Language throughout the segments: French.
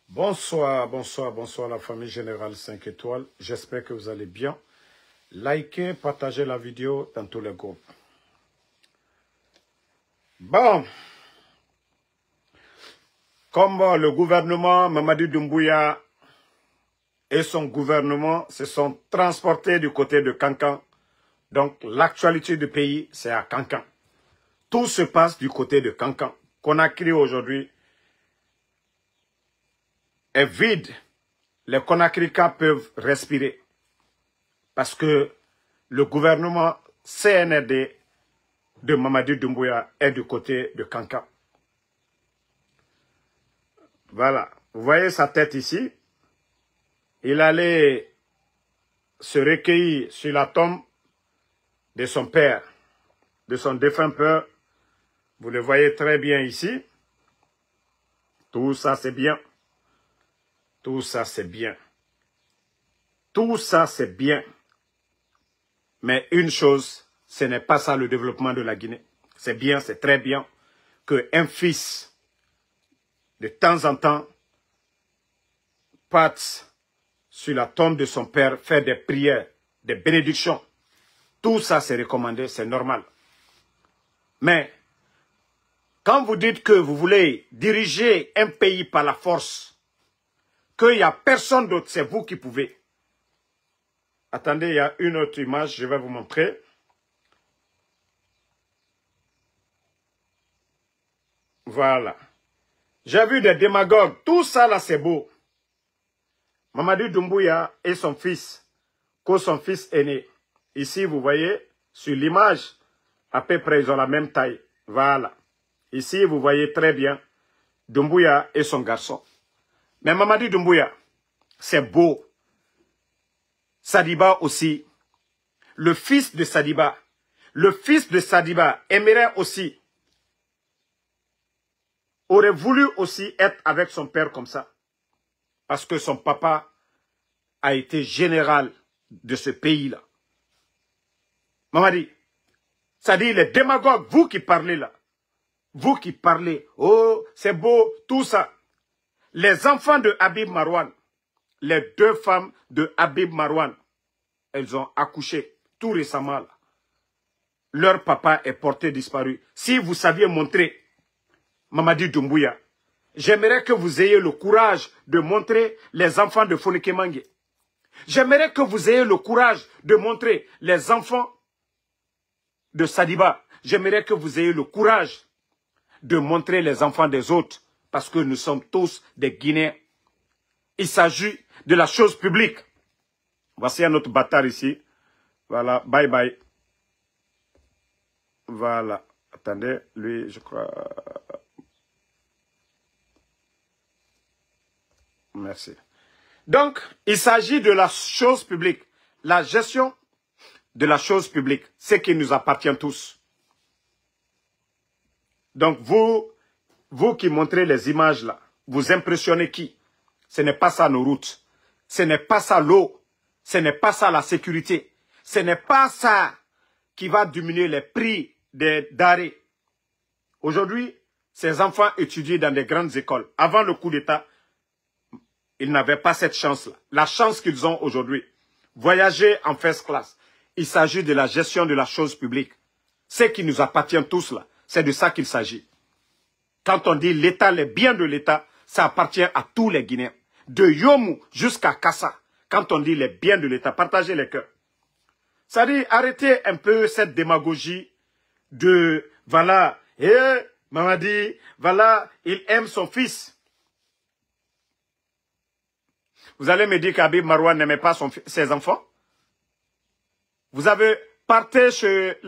Bonsoir, bonsoir, bonsoir la famille Générale 5 étoiles. J'espère que vous allez bien. Likez, partagez la vidéo dans tous les groupes. Bon, comme le gouvernement Mamadi Doumbouya et son gouvernement se sont transportés du côté de Kankan, donc l'actualité du pays, c'est à Kankan. Tout se passe du côté de Kankan. Conakry aujourd'hui est vide. Les Conakryens peuvent respirer parce que le gouvernement CNRD de Mamadi Doumbouya est du côté de Kankan. Voilà. Vous voyez sa tête ici. Il allait se recueillir sur la tombe de son père, de son défunt père. Vous le voyez très bien ici. Tout ça, c'est bien. Tout ça, c'est bien. Tout ça, c'est bien. Mais une chose, ce n'est pas ça le développement de la Guinée. C'est bien, c'est très bien qu'un fils, de temps en temps, parte sur la tombe de son père, faire des prières, des bénédictions. Tout ça, c'est recommandé, c'est normal. Mais, quand vous dites que vous voulez diriger un pays par la force, qu'il n'y a personne d'autre, c'est vous qui pouvez. Attendez, il y a une autre image, je vais vous montrer. Voilà. J'ai vu des démagogues, tout ça là, c'est beau. Mamadi Doumbouya et son fils, que son fils aîné. Ici, vous voyez, sur l'image, à peu près, ils ont la même taille. Voilà. Ici, vous voyez très bien Doumbouya et son garçon. Mais Mamadi Doumbouya, c'est beau. Sadiba aussi. Le fils de Sadiba. Le fils de Sadiba aimerait aussi, aurait voulu aussi être avec son père comme ça. Parce que son papa a été général de ce pays-là. Mamadi, ça dit les démagogues, vous qui parlez là, vous qui parlez, oh, c'est beau, tout ça. Les enfants de Habib Marwan, les deux femmes de Habib Marwan, elles ont accouché tout récemment là. Leur papa est porté disparu. Si vous saviez montrer Mamadi Doumbouya, j'aimerais que vous ayez le courage de montrer les enfants de Fonikemangue. J'aimerais que vous ayez le courage de montrer les enfants de Sadiba. J'aimerais que vous ayez le courage de montrer les enfants des autres. Parce que nous sommes tous des Guinéens. Il s'agit de la chose publique. Voici un autre bâtard ici. Voilà, bye bye. Voilà. Attendez, lui, je crois... Merci. Donc, il s'agit de la chose publique. La gestion de la chose publique. Ce qui nous appartient tous. Donc, vous qui montrez les images là, vous impressionnez qui? Ce n'est pas ça nos routes. Ce n'est pas ça l'eau. Ce n'est pas ça la sécurité. Ce n'est pas ça qui va diminuer les prix des denrées. Aujourd'hui, ces enfants étudient dans des grandes écoles. Avant le coup d'État, ils n'avaient pas cette chance-là. La chance qu'ils ont aujourd'hui. Voyager en first class. Il s'agit de la gestion de la chose publique. Ce qui nous appartient tous là, c'est de ça qu'il s'agit. Quand on dit l'État, les biens de l'État, ça appartient à tous les Guinéens. De Yomu jusqu'à Kassa. Quand on dit les biens de l'État, partagez les cœurs. Ça dit, arrêtez un peu cette démagogie de, voilà, Mamadi, voilà, il aime son fils. Vous allez me dire qu'Habib Marwan n'aimait pas ses enfants? Vous avez partez chez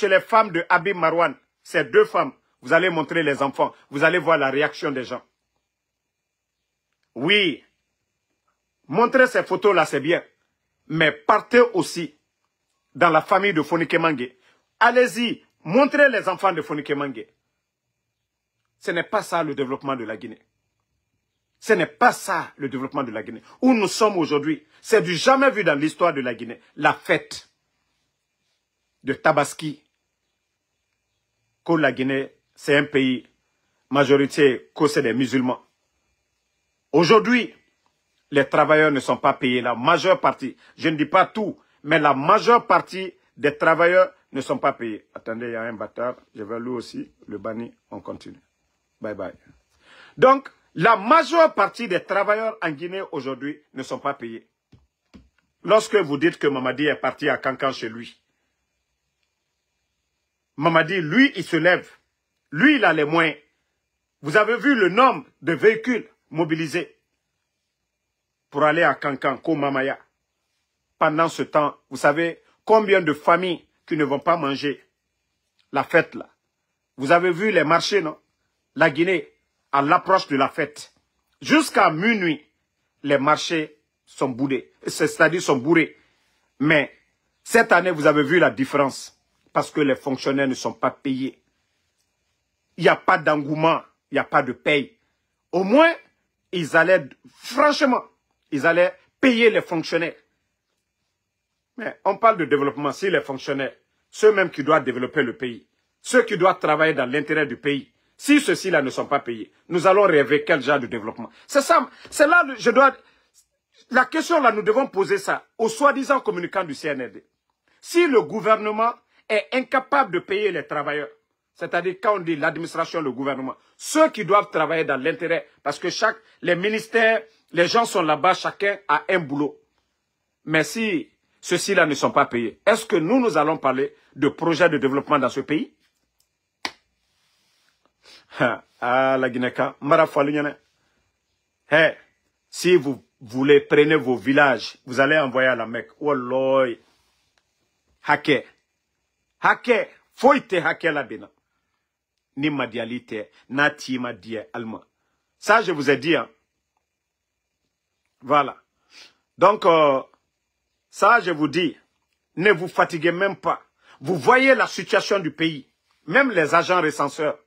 les femmes de Habib Marwan, ces deux femmes, vous allez montrer les enfants, vous allez voir la réaction des gens. Oui, montrer ces photos-là, c'est bien. Mais partez aussi dans la famille de Fonikemangue. Allez-y, montrez les enfants de Fonikemangue. Ce n'est pas ça le développement de la Guinée. Ce n'est pas ça le développement de la Guinée. Où nous sommes aujourd'hui, c'est du jamais vu dans l'histoire de la Guinée. La fête de Tabaski. Que la Guinée, c'est un pays majorité, que c'est des musulmans. Aujourd'hui, les travailleurs ne sont pas payés. La majeure partie, je ne dis pas tout, mais la majeure partie des travailleurs ne sont pas payés. Attendez, il y a un bâtard. Je vais lui aussi le bannir. On continue. Bye bye. Donc, la majeure partie des travailleurs en Guinée aujourd'hui ne sont pas payés. Lorsque vous dites que Mamadi est parti à Kankan chez lui, Mamadi, lui, il se lève. Lui, il a les moyens. Vous avez vu le nombre de véhicules mobilisés pour aller à Kankan, Komamaya. Pendant ce temps, vous savez combien de familles qui ne vont pas manger la fête là. Vous avez vu les marchés, non? La Guinée, à l'approche de la fête, jusqu'à minuit, les marchés sont boudés, c'est-à-dire sont bourrés. Mais cette année, vous avez vu la différence, parce que les fonctionnaires ne sont pas payés. Il n'y a pas d'engouement, il n'y a pas de paye. Au moins, ils allaient, franchement, ils allaient payer les fonctionnaires. Mais on parle de développement, si les fonctionnaires, ceux-mêmes qui doivent développer le pays, ceux qui doivent travailler dans l'intérêt du pays, si ceux-ci-là ne sont pas payés, nous allons rêver quel genre de développement. C'est ça, c'est là, je dois... La question là, nous devons poser ça aux soi-disant communicants du CNRD. Si le gouvernement est incapable de payer les travailleurs, c'est-à-dire quand on dit l'administration, le gouvernement, ceux qui doivent travailler dans l'intérêt, parce que les ministères, les gens sont là-bas, chacun a un boulot. Mais si ceux-ci-là ne sont pas payés, est-ce que nous allons parler de projets de développement dans ce pays? Ah, la Guinée-Ka, hey, si vous voulez, prenez vos villages, vous allez envoyer à la Mecque. Walloy. Hake. Hake. Foite hake la bina. Ni madialite, nati madie allemand. Ça, je vous ai dit. Hein. Voilà. Donc, ça, je vous dis, ne vous fatiguez même pas. Vous voyez la situation du pays. Même les agents recenseurs,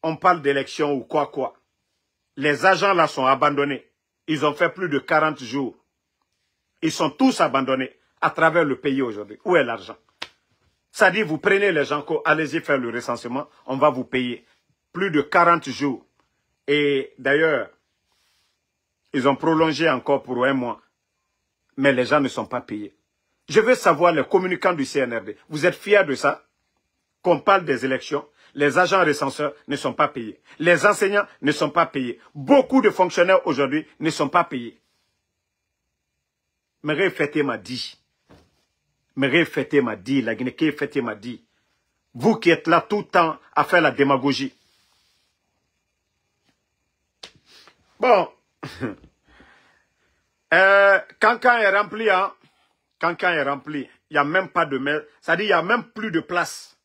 on parle d'élection ou quoi. Les agents là sont abandonnés. Ils ont fait plus de 40 jours. Ils sont tous abandonnés à travers le pays aujourd'hui. Où est l'argent? Ça dit, vous prenez les gens, allez-y faire le recensement, on va vous payer. Plus de 40 jours. Et d'ailleurs, ils ont prolongé encore pour un mois. Mais les gens ne sont pas payés. Je veux savoir les communicants du CNRD. Vous êtes fiers de ça? Qu'on parle des élections, les agents recenseurs ne sont pas payés. Les enseignants ne sont pas payés. Beaucoup de fonctionnaires aujourd'hui ne sont pas payés. Mais refaites m'a dit. Mais refaites m'a dit. La Guinée qui faites m'a dit. Vous qui êtes là tout le temps à faire la démagogie. Bon. Kankan est rempli, hein. Kankan est rempli. Il n'y a même pas de mer. C'est-à-dire, il n'y a même plus de place.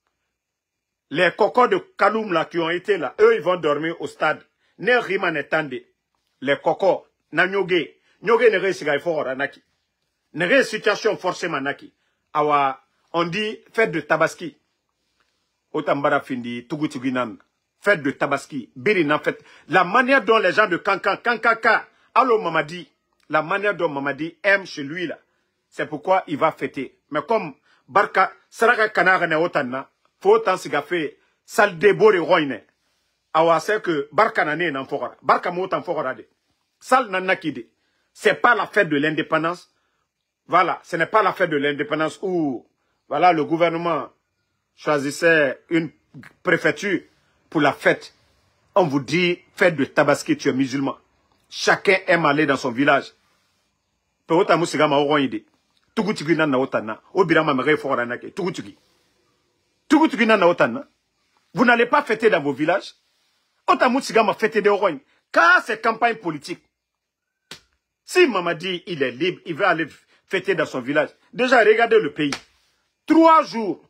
Les cocos de Kaloum là qui ont été là, eux ils vont dormir au stade. Ne rima ne tande. Les cocos, na nyoge. Nyoge ne réussit à faire naki. Ne réussit situation forcément naki. Awa, on dit fête de Tabaski. Otambara findi, Tugutiginan. Fête de Tabaski. Birina fête. La manière dont les gens de Kankan, Kankaka, allo Mamadi, la manière dont Mamadi aime chez lui là. C'est pourquoi il va fêter. Mais comme Barka, Saraka Kanara ne otanna, faut tant siga fait sal débore roine. Awa c'est que Barka nane n'en fera. Barka motan fera de. Sal nanakide. C'est pas la fête de l'indépendance. Voilà, ce n'est pas la fête de l'indépendance où, voilà, le gouvernement choisissait une préfecture pour la fête. On vous dit, fête de Tabaski, tu es musulman. Chacun aime aller dans son village. Vous n'allez pas fêter dans vos villages. Car c'est campagne politique. Si Mamadi, il est libre, il va aller fêter dans son village. Déjà, regardez le pays. 3 jours,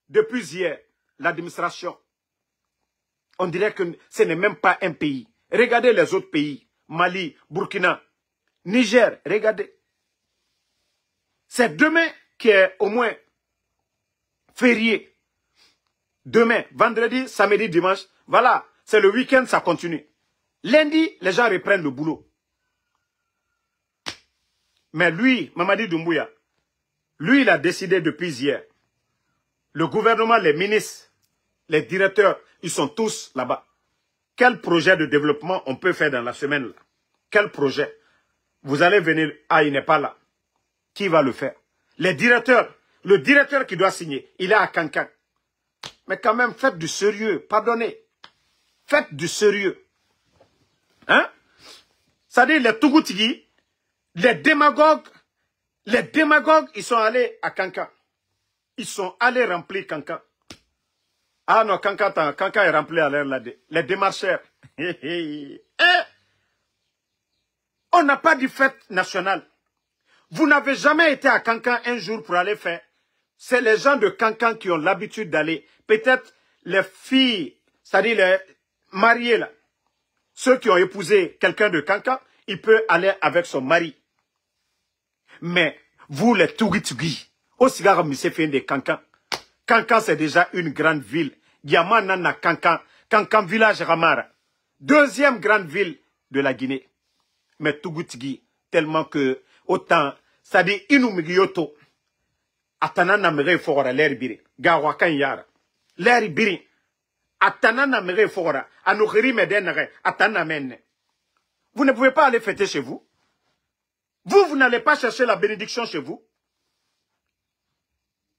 depuis hier, l'administration, on dirait que ce n'est même pas un pays. Regardez les autres pays. Mali, Burkina, Niger, regardez. C'est demain qui est au moins férié. Demain, vendredi, samedi, dimanche, voilà, c'est le week-end, ça continue. Lundi, les gens reprennent le boulot. Mais lui, Mamadi Doumbouya, lui, il a décidé depuis hier. Le gouvernement, les ministres, les directeurs, ils sont tous là-bas. quel projet de développement on peut faire dans la semaine là? Quel projet? Vous allez venir, ah, il n'est pas là. Qui va le faire? Les directeurs, le directeur qui doit signer, il est à Kankan. Mais quand même, faites du sérieux, pardonnez. Faites du sérieux. Hein? C'est-à-dire les Tougoutigi, les démagogues, ils sont allés à Kankan. Ils sont allés remplir Kankan. Ah non, Kankan est rempli à l'air là. Les démarcheurs. On n'a pas de fête nationale. Vous n'avez jamais été à Kankan un jour pour aller faire. C'est les gens de Kankan qui ont l'habitude d'aller. Peut-être les filles, c'est-à-dire les mariés là. Ceux qui ont épousé quelqu'un de Kankan, il peut aller avec son mari. Mais vous les Tougi, au cigare Missefien de Kankan. Kankan c'est déjà une grande ville. Yamanana Kankan. Kankan village Ramara. Deuxième grande ville de la Guinée. Mais Tougutigi, tellement que autant, c'est-à-dire Inumigioto, Atanana mere fora l'air biri, Gawakan yara, l'air biri, Atanana mere fora, Anoukiri medenere, Atana menne. Vous ne pouvez pas aller fêter chez vous. Vous n'allez pas chercher la bénédiction chez vous.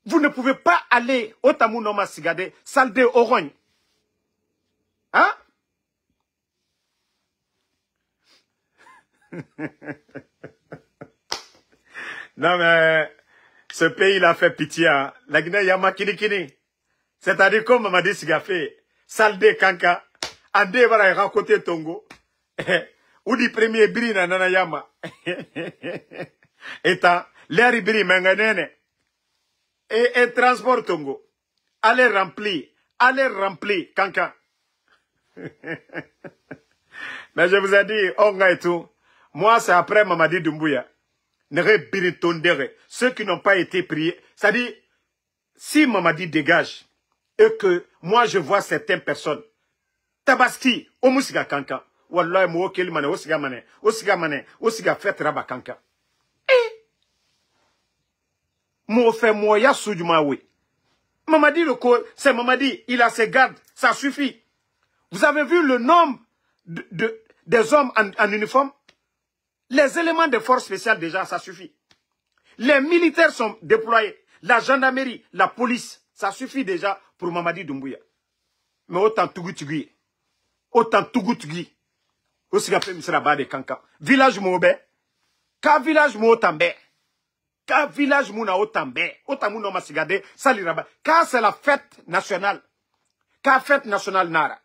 Vous ne pouvez pas aller au Tamounoma Sigade, Salde Orogne. Hein? Non mais ce pays il a fait pitié. Hein. La Guinée Yama Kinikini. C'est-à-dire comme Mamadi Sigafé, Salde Kanka, Ande Vara Rakote Tongo, ou di premier biri na Nana Yama. Eta, l'air biri menganene. Et transport Tongo. Allez remplir Kanka. Mais je vous ai dit, Onga et tout. Moi, c'est après Mamadi Doumbouya. Ceux qui n'ont pas été priés. C'est-à-dire, si Mamadi dégage, et que moi je vois certaines personnes, Tabaski, Omusiga Kanka, Wallah, Mouokeli Mane, Osiga Mane, Osiga Fet Raba Kanka. Mo fait moya Soudjumawe. Mamadi, c'est Mamadi, il a ses gardes, ça suffit. Vous avez vu le nombre des hommes en uniforme? Les éléments de force spéciale, déjà, ça suffit. Les militaires sont déployés. La gendarmerie, la police, ça suffit déjà pour Mamadi Doumbouya. Mais autant Tougutugui, aussi qu'après Misraba de Kanka. Village Moube, ka village Motambe, ka village Mouna Otambe, Otamouno Masigade, Saliraba, car c'est la fête nationale. Ka fête nationale Nara.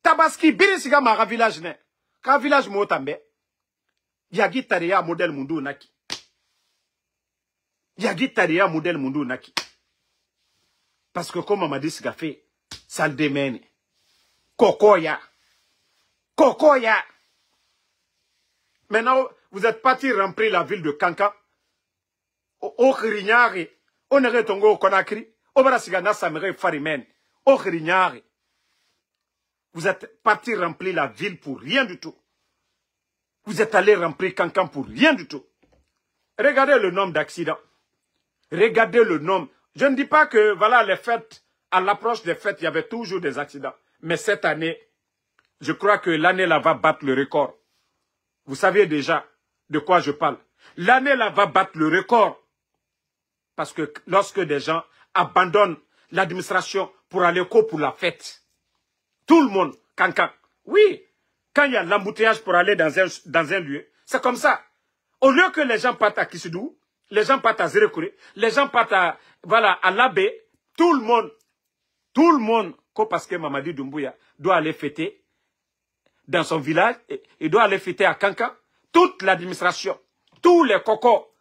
Tabaski, Birisiga Mara village ne, ka village Motambe. Yagi Taria modèle Mundu Naki. Yagi Taria modèle Mundu Naki. Parce que comme Mamadi Sigafé, ça le démène. Kokoya. Maintenant, vous êtes parti remplir la ville de Kanka. Au Khirignari. On est retombé au Konakri. Au Brasigana Samere Farimen. Au Khirignari. Vous êtes parti remplir la ville pour rien du tout. Vous êtes allé remplir Kankan pour rien du tout. Regardez le nombre d'accidents. Regardez le nombre. Je ne dis pas que, voilà, les fêtes, à l'approche des fêtes, il y avait toujours des accidents. Mais cette année, je crois que l'année-là va battre le record. Vous savez déjà de quoi je parle. L'année-là va battre le record. Parce que lorsque des gens abandonnent l'administration pour aller pour la fête, tout le monde, Kankan, oui, quand il y a l'embouteillage pour aller dans un lieu, c'est comme ça. Au lieu que les gens partent à Kissidou, les gens partent à Zérekouré, les gens partent à, voilà, à Labé, tout le monde, parce que Mamadi Doumbouya doit aller fêter dans son village, il doit aller fêter à Kankan, toute l'administration, tous les cocos,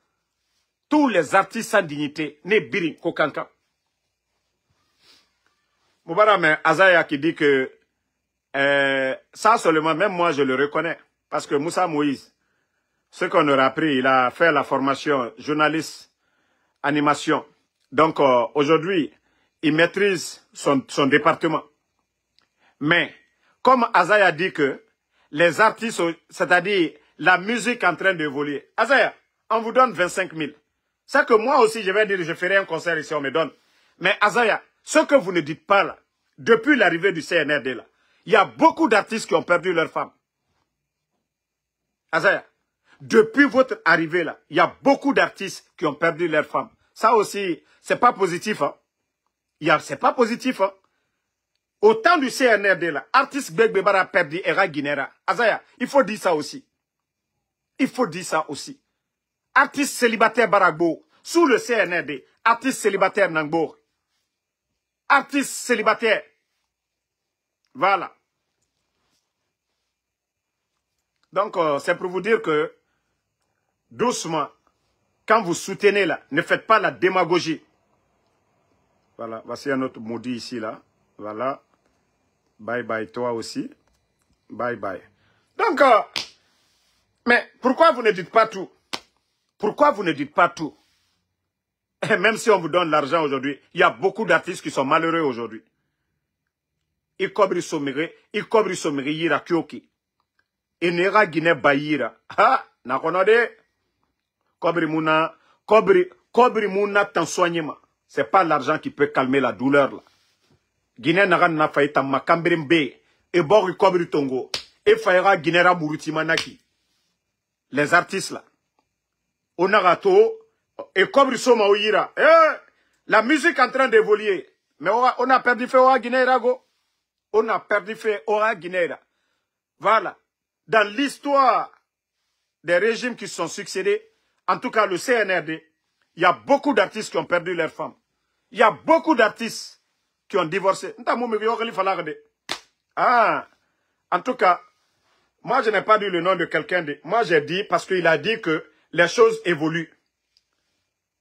tous les artistes sans dignité, ne birin ko Kankan. Moubara, mais Azaya qui dit que ça seulement, même moi je le reconnais. Parce que Moussa Moïse, ce qu'on aura appris, il a fait la formation journaliste, animation. Donc aujourd'hui, il maîtrise son département. Mais, comme Azaya dit que les artistes, c'est-à-dire la musique en train d'évoluer. Azaya, on vous donne 25 000. C'est que moi aussi, je vais dire, je ferai un concert ici, on me donne. Mais Azaya, ce que vous ne dites pas là, depuis l'arrivée du CNRD là, Il y a beaucoup d'artistes qui ont perdu leurs femmes. Azaya, depuis votre arrivée là, il y a beaucoup d'artistes qui ont perdu leurs femmes. Ça aussi, c'est pas positif. Hein? C'est pas positif. Hein? Au temps du CNRD là, artiste Begbebara a perdu Era Guinera. Azaya, il faut dire ça aussi. Il faut dire ça aussi. Artiste célibataire Baragbo, sous le CNRD, artiste célibataire Nangbo. Artiste célibataire. Voilà. Donc, c'est pour vous dire que, doucement, quand vous soutenez là, ne faites pas la démagogie. Voilà, voici un autre maudit ici là. Voilà. Bye bye toi aussi. Bye bye. Donc, mais pourquoi vous ne dites pas tout? Pourquoi vous ne dites pas tout? Et même si on vous donne l'argent aujourd'hui, il y a beaucoup d'artistes qui sont malheureux aujourd'hui. Ikobri somere yira kyoki. Enera Guinée Bayira. Ha, nakonode. Kobri muna t'en soignement. C'est pas l'argent qui peut calmer la douleur là. Guinée n'a pas fait ta makambrimbe. Et bori kobri tongo. Et faira Guinera Murutimanaki. Les artistes là. On a rato. Et kobri soma oyira. La musique en train d'évoluer. Mais on a perdu fait au Guinée Rago. On a perdu fait au Guinée. Voilà. Dans l'histoire des régimes qui se sont succédés, en tout cas le CNRD, il y a beaucoup d'artistes qui ont perdu leurs femmes. Il y a beaucoup d'artistes qui ont divorcé. Ah, en tout cas, moi je n'ai pas dit le nom de quelqu'un. Moi j'ai dit parce qu'il a dit que les choses évoluent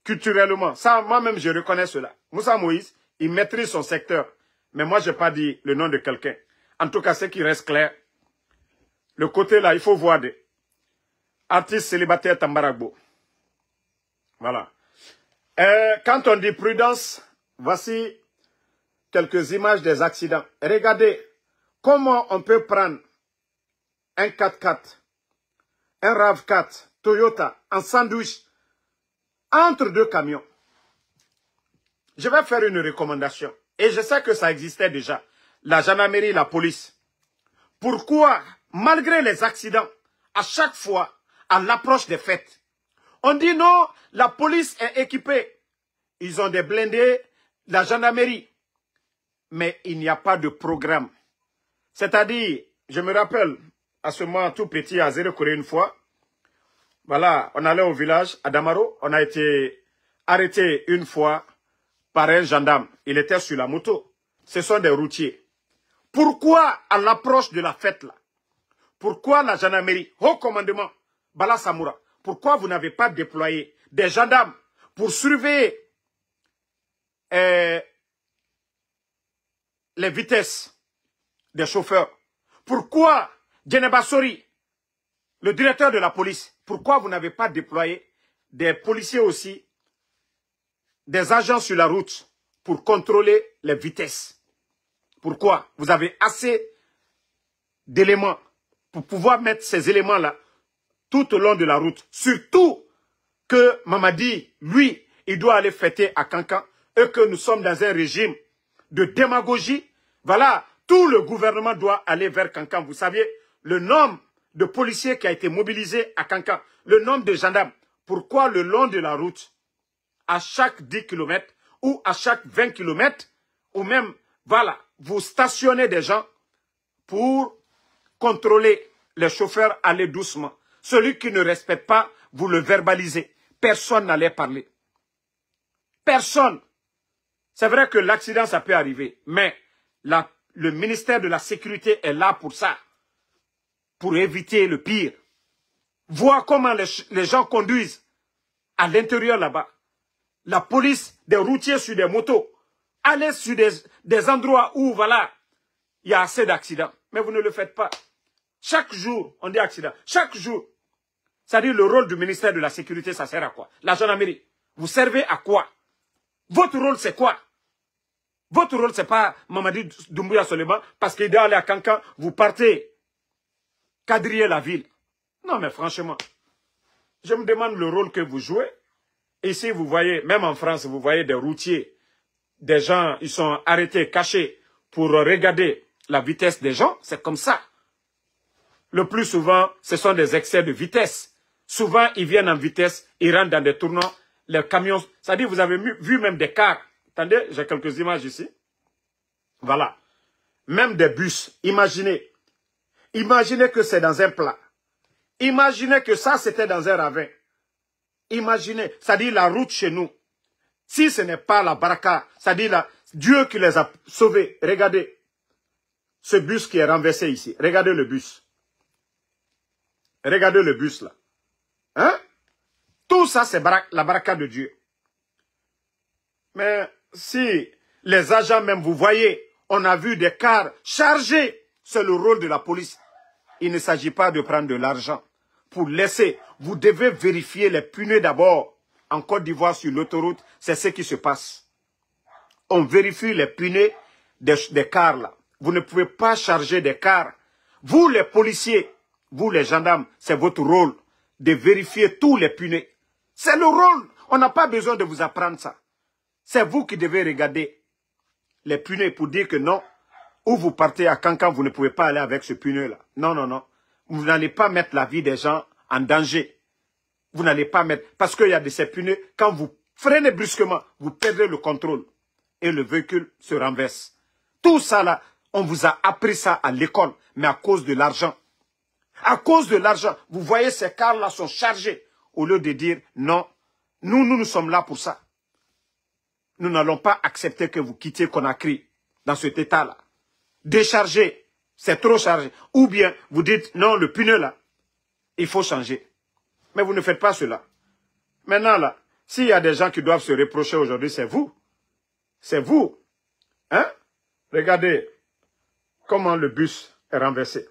culturellement. Ça, moi-même je reconnais cela. Moussa Moïse, il maîtrise son secteur. Mais moi je n'ai pas dit le nom de quelqu'un. En tout cas, ce qui reste clair, le côté là, il faut voir des artistes célibataires Tambaragbo. Voilà. Quand on dit prudence, voici quelques images des accidents. Regardez comment on peut prendre un 4x4, un RAV4, Toyota, en sandwich, entre deux camions. Je vais faire une recommandation. Et je sais que ça existait déjà. La gendarmerie, la police. Pourquoi, malgré les accidents, à chaque fois, à l'approche des fêtes, on dit non, la police est équipée. Ils ont des blindés, la gendarmerie. Mais il n'y a pas de programme. C'est-à-dire, je me rappelle, à ce moment tout petit, à Zéro-Corée une fois, voilà, on allait au village, à Damaro, on a été arrêté une fois par un gendarme. Il était sur la moto. Ce sont des routiers. Pourquoi, à l'approche de la fête là, pourquoi la gendarmerie, haut commandement, Bala Samoura, pourquoi vous n'avez pas déployé des gendarmes pour surveiller les vitesses des chauffeurs? Pourquoi, Djeneba Sori, le directeur de la police, pourquoi vous n'avez pas déployé des policiers aussi, des agents sur la route pour contrôler les vitesses? Pourquoi? Vous avez assez d'éléments pour pouvoir mettre ces éléments-là tout au long de la route. Surtout que Mamadi, lui, il doit aller fêter à Cancan et que nous sommes dans un régime de démagogie. Voilà, tout le gouvernement doit aller vers Cancan. Vous saviez, le nombre de policiers qui a été mobilisé à Cancan, le nombre de gendarmes. Pourquoi le long de la route, à chaque 10 km ou à chaque 20 km, ou même, voilà, vous stationnez des gens pour contrôler les chauffeurs, aller doucement. Celui qui ne respecte pas, vous le verbalisez. Personne n'allait parler. Personne. C'est vrai que l'accident, ça peut arriver. Mais le ministère de la Sécurité est là pour ça. Pour éviter le pire. Voir comment les gens conduisent à l'intérieur là-bas. La police, des routiers sur des motos. Aller sur des endroits où, voilà, il y a assez d'accidents. Mais vous ne le faites pas. Chaque jour, on dit accident. Chaque jour. C'est-à-dire le rôle du ministère de la Sécurité, ça sert à quoi? La gendarmerie. Vous servez à quoi? Votre rôle, c'est quoi? Votre rôle, c'est pas Mamadi Doumbouya Soleiman, parce qu'il doit aller à Cancan, vous partez quadriller la ville. Non, mais franchement, je me demande le rôle que vous jouez. Ici, vous voyez, même en France, vous voyez des routiers, des gens, ils sont arrêtés, cachés, pour regarder la vitesse des gens, c'est comme ça. Le plus souvent, ce sont des excès de vitesse. Souvent, ils viennent en vitesse, ils rentrent dans des tournants, les camions, c'est-à-dire vous avez vu même des cars. Attendez, j'ai quelques images ici. Voilà. Même des bus, imaginez. Imaginez que c'est dans un plat. Imaginez que ça, c'était dans un ravin. Imaginez, c'est-à-dire la route chez nous. Si ce n'est pas la baraka, c'est-à-dire Dieu qui les a sauvés. Regardez ce bus qui est renversé ici. Regardez le bus. Regardez le bus là. Hein? Tout ça, c'est la baraka de Dieu. Mais si les agents même, vous voyez, on a vu des cars chargés, c'est le rôle de la police. Il ne s'agit pas de prendre de l'argent pour laisser. Vous devez vérifier les pneus d'abord. En Côte d'Ivoire, sur l'autoroute, c'est ce qui se passe. On vérifie les pneus des cars là. Vous ne pouvez pas charger des cars. Vous les policiers, vous les gendarmes, c'est votre rôle de vérifier tous les pneus. C'est le rôle. On n'a pas besoin de vous apprendre ça. C'est vous qui devez regarder les pneus pour dire que non. Ou vous partez à Cancan, vous ne pouvez pas aller avec ce pneu-là. Non, non, non. Vous n'allez pas mettre la vie des gens en danger. Vous n'allez pas mettre... Parce qu'il y a de ces pneus, quand vous freinez brusquement, vous perdez le contrôle. Et le véhicule se renverse. Tout ça là, on vous a appris ça à l'école, mais à cause de l'argent. À cause de l'argent, vous voyez ces cars-là sont chargés. Au lieu de dire non, nous sommes là pour ça. Nous n'allons pas accepter que vous quittiez Conakry dans cet état-là. Décharger, c'est trop chargé. Ou bien vous dites non, le pneu là, il faut changer. Mais vous ne faites pas cela. Maintenant là, s'il y a des gens qui doivent se reprocher aujourd'hui, c'est vous. C'est vous. Hein? Regardez comment le bus est renversé.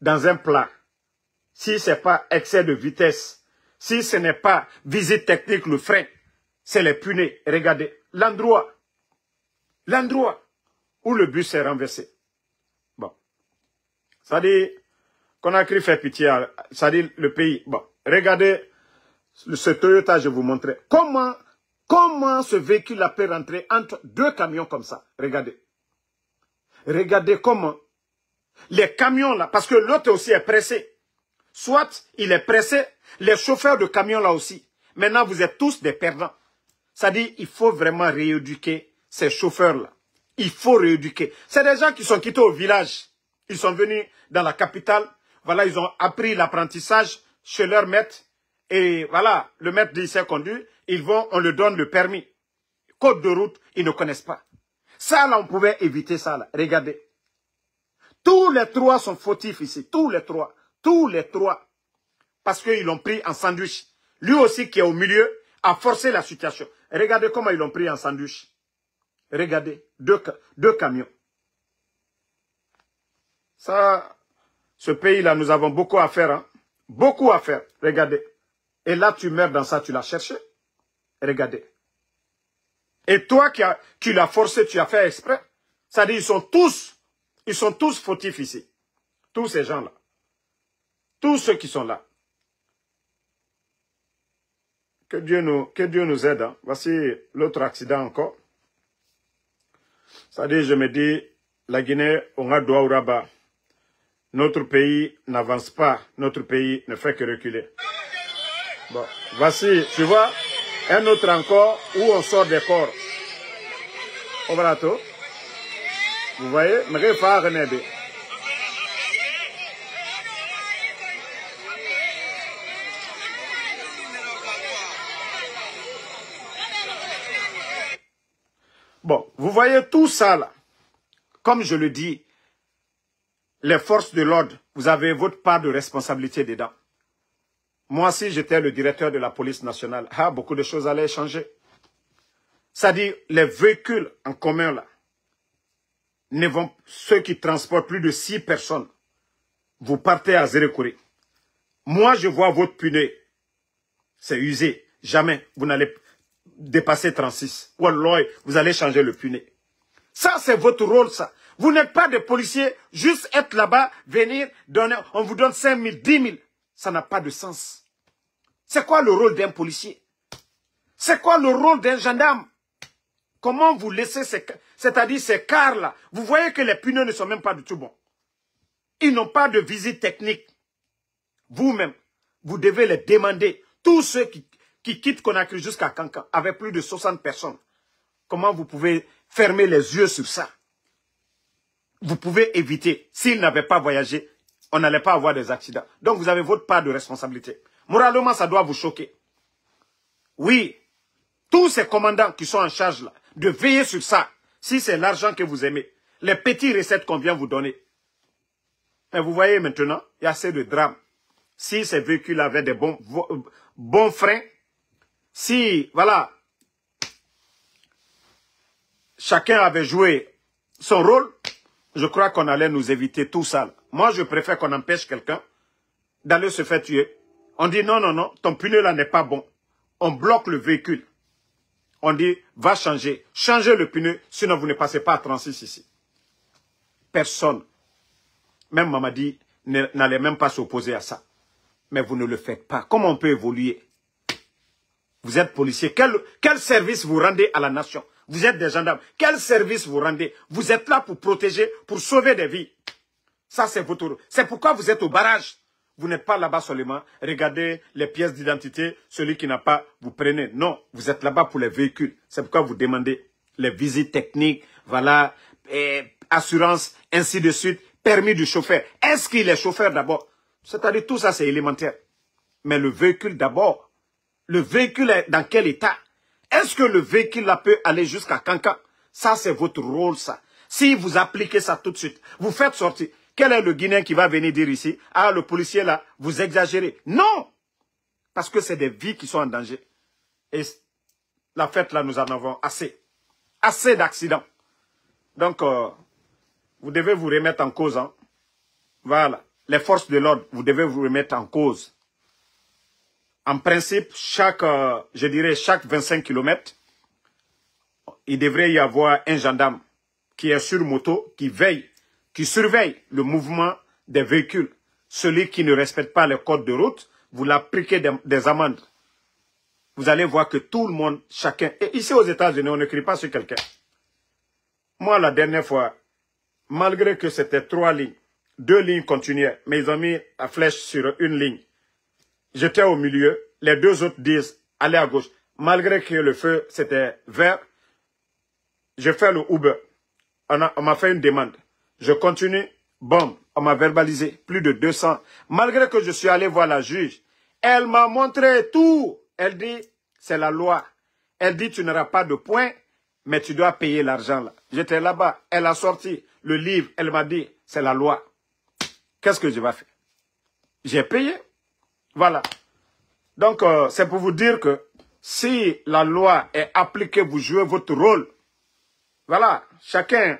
Dans un plat. Si ce n'est pas excès de vitesse, si ce n'est pas visite technique, le frein, c'est les pneus. Regardez l'endroit où le bus est renversé. Bon. Ça dit, Conakry fait pitié, ça dit le pays. Bon, regardez ce Toyota, je vous montrerai. Comment ce véhicule peut rentrer entre deux camions comme ça? Regardez. Regardez comment. Les camions là, parce que l'autre aussi est pressé. Soit il est pressé, les chauffeurs de camions là aussi. Maintenant, vous êtes tous des perdants. Ça dit, il faut vraiment rééduquer ces chauffeurs-là. Il faut rééduquer. C'est des gens qui sont quittés au village. Ils sont venus dans la capitale. Voilà, ils ont appris l'apprentissage chez leur maître. Et voilà, le maître dit, il sait conduire. Ils vont, on leur donne le permis. Code de route, ils ne connaissent pas. Ça, là, on pouvait éviter ça, là. Regardez. Tous les trois sont fautifs ici. Tous les trois. Tous les trois. Parce qu'ils l'ont pris en sandwich. Lui aussi, qui est au milieu, a forcé la situation. Regardez comment ils l'ont pris en sandwich. Regardez. Deux camions. Ça, ce pays-là, nous avons beaucoup à faire. Hein? Beaucoup à faire. Regardez. Et là, tu meurs dans ça, tu l'as cherché. Regardez. Et toi qui l'as forcé, tu as fait exprès. Ça dit, ils sont tous fautifs ici. Tous ces gens-là. Tous ceux qui sont là. Que Dieu nous aide. Hein. Voici l'autre accident encore. Ça dit, je me dis, la Guinée, on a droit au rabat. Notre pays n'avance pas. Notre pays ne fait que reculer. Bon, voici, tu vois, un autre encore où on sort des corps. Au barato. Vous voyez, mais il faut renaître. Bon, vous voyez tout ça là. Comme je le dis, les forces de l'ordre, vous avez votre part de responsabilité dedans. Moi, si j'étais le directeur de la police nationale, beaucoup de choses allaient changer. C'est-à-dire, les véhicules en commun là, ceux qui transportent plus de 6 personnes, vous partez à Zérékouré. Moi, je vois votre pneu, c'est usé. Jamais vous n'allez dépasser 36. Wallah, vous allez changer le pneu. Ça, c'est votre rôle, ça. Vous n'êtes pas des policiers, juste être là-bas, venir, donner, on vous donne 5 000, 10 000. Ça n'a pas de sens. C'est quoi le rôle d'un policier? C'est quoi le rôle d'un gendarme? Comment vous laissez C'est-à-dire ces cars-là. Vous voyez que les pneus ne sont même pas du tout bons. Ils n'ont pas de visite technique. Vous-même, vous devez les demander. Tous ceux qui quittent Conakry jusqu'à Kankan avec plus de 60 personnes. Comment vous pouvez fermer les yeux sur ça? Vous pouvez éviter. S'ils n'avaient pas voyagé, on n'allait pas avoir des accidents. Donc vous avez votre part de responsabilité. Moralement, ça doit vous choquer. Oui, tous ces commandants qui sont en charge là, de veiller sur ça, si c'est l'argent que vous aimez, les petites recettes qu'on vient vous donner. Mais vous voyez maintenant, il y a assez de drames. Si ces véhicules avaient des bons freins, si, voilà, chacun avait joué son rôle, je crois qu'on allait nous éviter tout ça. Moi, je préfère qu'on empêche quelqu'un d'aller se faire tuer. On dit non, non, non, ton pneu là n'est pas bon. On bloque le véhicule. On dit, va changer. Changez le pneu, sinon vous ne passez pas à 36 ici. Personne, même Mamadi, n'allait même pas s'opposer à ça. Mais vous ne le faites pas. Comment on peut évoluer? Vous êtes policier. Quel service vous rendez à la nation? Vous êtes des gendarmes. Quel service vous rendez? Vous êtes là pour protéger, pour sauver des vies. Ça, c'est votre rôle. C'est pourquoi vous êtes au barrage. Vous n'êtes pas là-bas seulement. Regardez les pièces d'identité. Celui qui n'a pas, vous prenez. Non, vous êtes là-bas pour les véhicules. C'est pourquoi vous demandez les visites techniques, voilà, assurance, ainsi de suite, permis du chauffeur. Est-ce qu'il est chauffeur d'abord? C'est-à-dire tout ça, c'est élémentaire. Mais le véhicule d'abord. Le véhicule est dans quel état? Est-ce que le véhicule là peut aller jusqu'à Kankan? Ça, c'est votre rôle, ça. Si vous appliquez ça tout de suite, vous faites sortir. Quel est le Guinéen qui va venir dire ici, ah, le policier là, vous exagérez? Non! Parce que c'est des vies qui sont en danger. Et la fête là, nous en avons assez. Assez d'accidents. Donc, vous devez vous remettre en cause. Hein. Voilà. Les forces de l'ordre, vous devez vous remettre en cause. En principe, je dirais chaque 25 km, il devrait y avoir un gendarme qui est sur moto, qui veille, qui surveille le mouvement des véhicules. Celui qui ne respecte pas les codes de route, vous l'appliquez des amendes. Vous allez voir que tout le monde, chacun... Et ici aux États-Unis, on ne crie pas sur quelqu'un. Moi, la dernière fois, malgré que c'était 3 lignes, 2 lignes continuaient, mais ils ont mis la flèche sur une ligne. J'étais au milieu, les 2 autres disent allez à gauche. Malgré que le feu c'était vert, je fais le Uber. On m'a fait une demande. Je continue, bon, on m'a verbalisé plus de 200. Malgré que je suis allé voir la juge, elle m'a montré tout. Elle dit, c'est la loi. Elle dit, tu n'auras pas de points, mais tu dois payer l'argent là. J'étais là-bas, elle a sorti le livre, elle m'a dit, c'est la loi. Qu'est-ce que je vais faire? J'ai payé. Voilà. Donc, c'est pour vous dire que si la loi est appliquée, vous jouez votre rôle. Voilà. Chacun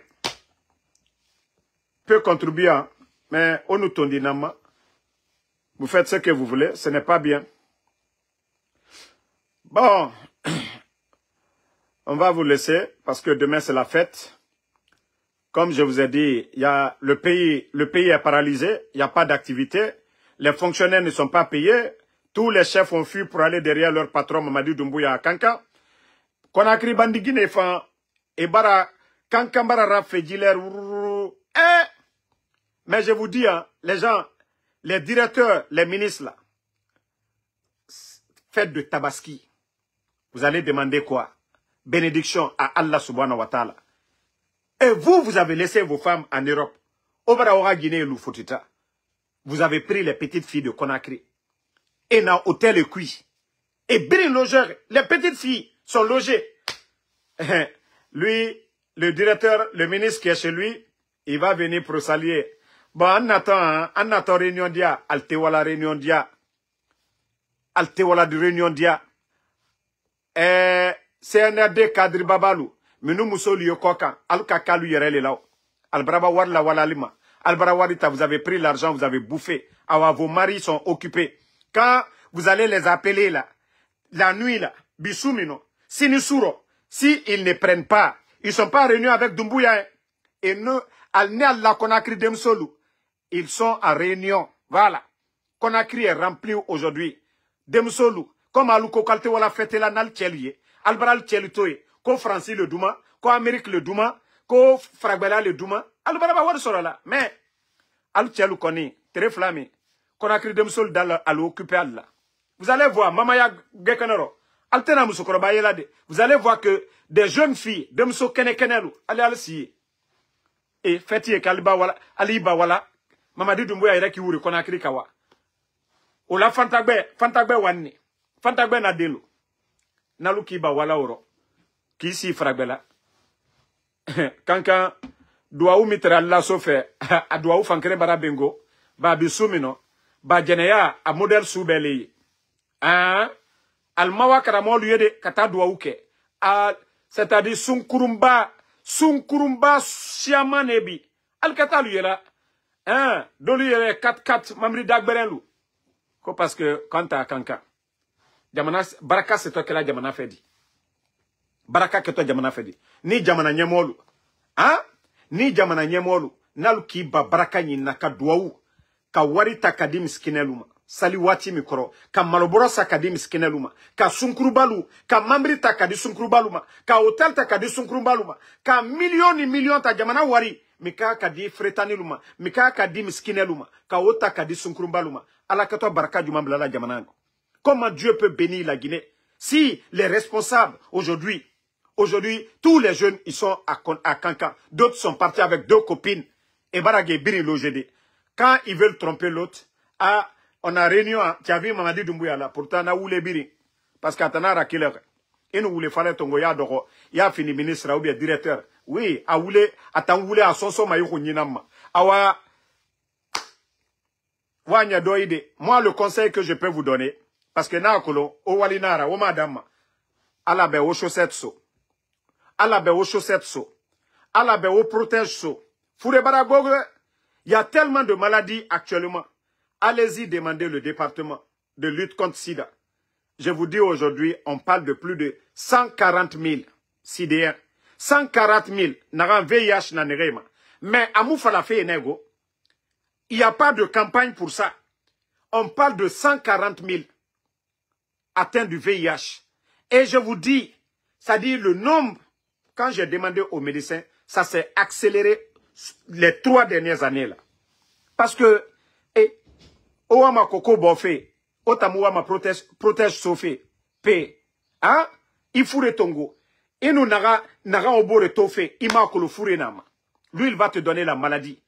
peut contribuer. Hein, mais on nous tourne dynamiquement. Vous faites ce que vous voulez. Ce n'est pas bien. Bon. On va vous laisser parce que demain, c'est la fête. Comme je vous ai dit, le pays est paralysé. Il n'y a pas d'activité. Les fonctionnaires ne sont pas payés. Tous les chefs ont fui pour aller derrière leur patron Mamadi Doumbouya à Kankan. Conakry Bandigine fan et bara Kankan bara rafé diler. Mais je vous dis, hein, les gens, les directeurs, les ministres là, faites de tabaski. Vous allez demander quoi? Bénédiction à Allah subhanahu wa ta'ala. Et vous avez laissé vos femmes en Europe. Obara Guinée et Loufotita. Vous avez pris les petites filles de Conakry. Et dans hôtel et cuit. Et bien logeur, les petites filles sont logées. Lui, le directeur, le ministre qui est chez lui, il va venir pour saluer. Bon, on attend réunion dia, altewala réunion dia. Altewala de réunion dia. CNRD Kadri Babalou. Minu Moussoli Yokoka, Al-Kakalu Yerele Lao. Al-Braba Warla Walalima. Al-Braba Warita, vous avez pris l'argent, vous avez bouffé. Alors, vos maris sont occupés. Quand vous allez les appeler là, la nuit là, Bissoumino, Sinisuro, s'ils ne prennent pas, ils ne sont pas réunis avec Doumbouya. Et nous, Al-Nial Conakry Demsolou, ils sont en réunion. Voilà. Conakry est rempli aujourd'hui. Demsolou, comme Alouko Kaltewala fête la Nal Tchelier, Albral Tchelitoye, ko Francis le Douma, ko Amérique le Douma, ko fragbela le duma al baraba war sorala mais al tielu koni très flammé Conakry demsol dal al occupé Allah. Vous allez voir Mamaya Gekanero altena musokoroba yelade. Vous allez voir que des jeunes filles demso kenekenelu allez al si et feti kalba wala aliba wala Mamadi Doumbouya ira ki wuri Conakry kawa ola fantagbe wanni fantagbe na delo nalu kiba wala oro ki si fragbela kankan duawu mitra Allah sofe a duawu fankere bara bengo ba bisumino ba jeneya a model subeli almawa karamolu yede kata duawu ke c'est-à-dire sunkurumba siamanebi alkatalu yela dolu yele 4-4 mamri dagberenlu ko parce que quand à kanka jamana baraka c'est toi que la jamana fait dit baraka que toi jamana fait dit ni jamana nyemolu ni jamana nyemolu nalu ki ba baraka ni naka duawu ka warita kadim skineluma sali wati mikoro ka maloboro sakadi miskineluma ka sunkurubalu ka mamri takadi sunkurubaluma ka hotel takadi sunkurubaluma ka million ta jamana wari mika kadi fretaniluma mika kadi miskineluma ka ota kadi sunkurubaluma ala kato baraka du mambla la jamana. Comment Dieu peut bénir la Guinée si les responsables aujourd'hui tous les jeunes ils sont à Kankan, d'autres sont partis avec 2 copines et baragé biri logédé. Quand ils veulent tromper l'autre, on a réunion, tu as vu Mamadi Doumbouya là, pourtant on a oulé biri. Parce qu'Atana Rakiller, il nous voulait faire ton goya d'oro, il a fini ministre ou bien directeur. Oui, a oulé, attends oulé à son maïko ninama. Awa, wanya doide. Moi, le conseil que je peux vous donner, parce que na kolon, o walinara, o madame, alabe o chaussettes so. Alabe o chaussettes so. Alabe o protège so. Foure baragogue, il y a tellement de maladies actuellement. Allez-y demander le département de lutte contre SIDA. Je vous dis aujourd'hui, on parle de plus de 140 000 sidéens. 140 000 n'aran VIH n'anerema. Mais à Moufalafe Nego, il n'y a pas de campagne pour ça. On parle de 140 000 atteints du VIH. Et je vous dis, c'est-à-dire le nombre, quand j'ai demandé aux médecins, ça s'est accéléré les 3 dernières années là. Parce que, Ouama Koko Bofé, Otamouama protège Sofé, P. Il fourre tongo. Et nous n'aura obore tofé, ima kolo fourre nama. Lui, il va te donner la maladie.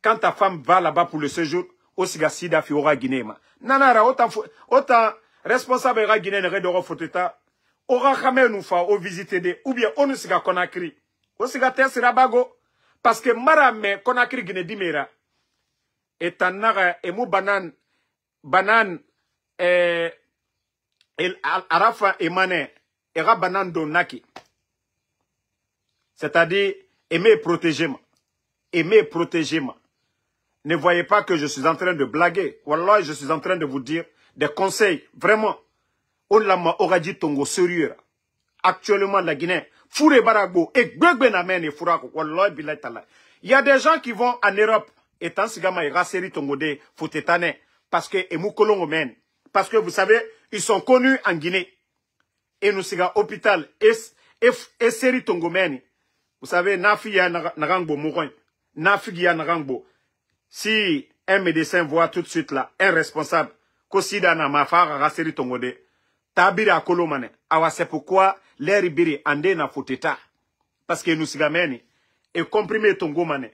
Quand ta femme va là-bas pour le séjour, Osiga Sida fi ora Guinée. Nanara, autant responsable ira Guinée n'aurait d'oro foteta. Ora kame nous fa au visiter des, ou bien on nous siga Conakry. Osiga sera bago. Parce que marame Conakry Guinée dimera. Et tanara emu banan arafa emane era banan donaki. C'est-à-dire aimer protéger moi. Aimer protéger moi. Ne voyez pas que je suis en train de blaguer. Wallah, je suis en train de vous dire des conseils. Vraiment. On l'a aura dit tongo sérieux. Actuellement la Guinée, fouré barago et gbegbenamen et fourako. Wallah bilay tala. Il y a des gens qui vont en Europe. Et tant sigama ira seri tongode fotetane parce que emu kolongo men parce que vous savez ils sont connus en Guinée et nous siga hôpital et seri tongomeni vous savez nafi ya narangbo mouron nafi ya narangbo si un médecin voit tout de suite là un responsable kosida na mafara raseri tongode tabiri akolomane awa c'est pourquoi l'air ibiri ande na foteta parce que nous siga meni et comprimer tongomane